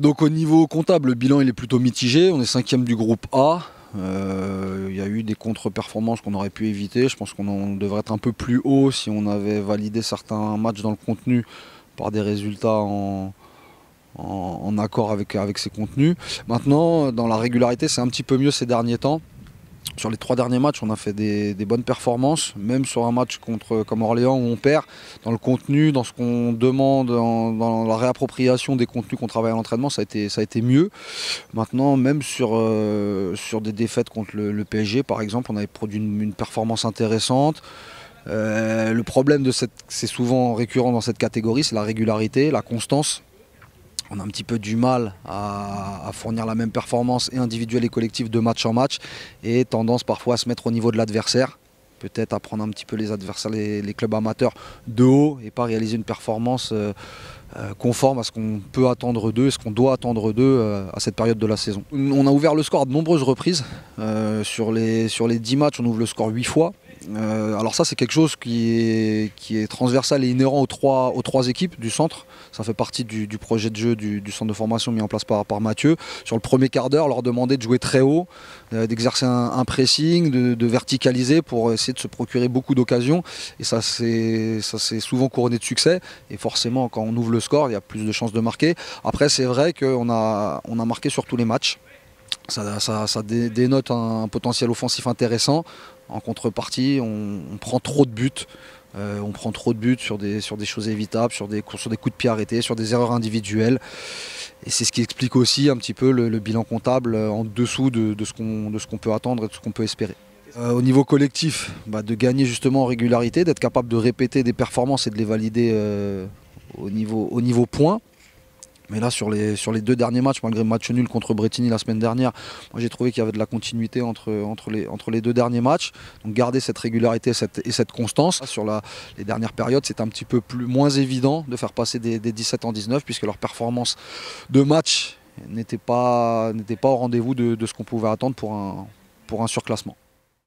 Donc au niveau comptable, le bilan il est plutôt mitigé. On est 5e du groupe A. Il y a eu des contre-performances qu'on aurait pu éviter. Je pense qu'on devrait être un peu plus haut si on avait validé certains matchs dans le contenu par des résultats en accord avec ces contenus. Maintenant, dans la régularité, c'est un petit peu mieux ces derniers temps. Sur les 3 derniers matchs, on a fait des bonnes performances, même sur un match comme Orléans où on perd. Dans le contenu, dans ce qu'on demande, dans la réappropriation des contenus qu'on travaille à l'entraînement, ça a été mieux. Maintenant, même sur des défaites contre le PSG, par exemple, on avait produit une performance intéressante. Le problème c'est souvent récurrent dans cette catégorie, c'est la régularité, la constance. On a un petit peu du mal à fournir la même performance et individuelle et collective de match en match et tendance parfois à se mettre au niveau de l'adversaire, peut-être à prendre un petit peu les adversaires, les clubs amateurs de haut et pas réaliser une performance conforme à ce qu'on peut attendre d'eux et ce qu'on doit attendre d'eux à cette période de la saison. On a ouvert le score à de nombreuses reprises. Sur les 10 matchs, on ouvre le score 8 fois. Alors ça c'est quelque chose qui est transversal et inhérent aux trois équipes du centre. Ça fait partie du projet de jeu du centre de formation mis en place par Mathieu. Sur le premier quart d'heure, leur demander de jouer très haut, d'exercer un pressing, de verticaliser pour essayer de se procurer beaucoup d'occasions. Et ça s'est souvent couronné de succès. Et forcément quand on ouvre le score, il y a plus de chances de marquer. Après c'est vrai qu'on a marqué sur tous les matchs. Ça dénote un potentiel offensif intéressant. En contrepartie, on prend trop de buts. On prend trop de buts sur des choses évitables, sur des coups de pied arrêtés, sur des erreurs individuelles. Et c'est ce qui explique aussi un petit peu le bilan comptable en dessous de ce qu'on peut attendre et de ce qu'on peut espérer. Au niveau collectif, de gagner justement en régularité, d'être capable de répéter des performances et de les valider au niveau points. Mais là, sur les 2 derniers matchs, malgré le match nul contre Bretigny la semaine dernière, moi j'ai trouvé qu'il y avait de la continuité entre les 2 derniers matchs. Donc garder cette régularité et cette constance. Sur les dernières périodes, c'est un petit peu moins évident de faire passer des 17 en 19 puisque leur performance de match n'était pas au rendez-vous de ce qu'on pouvait attendre pour un surclassement.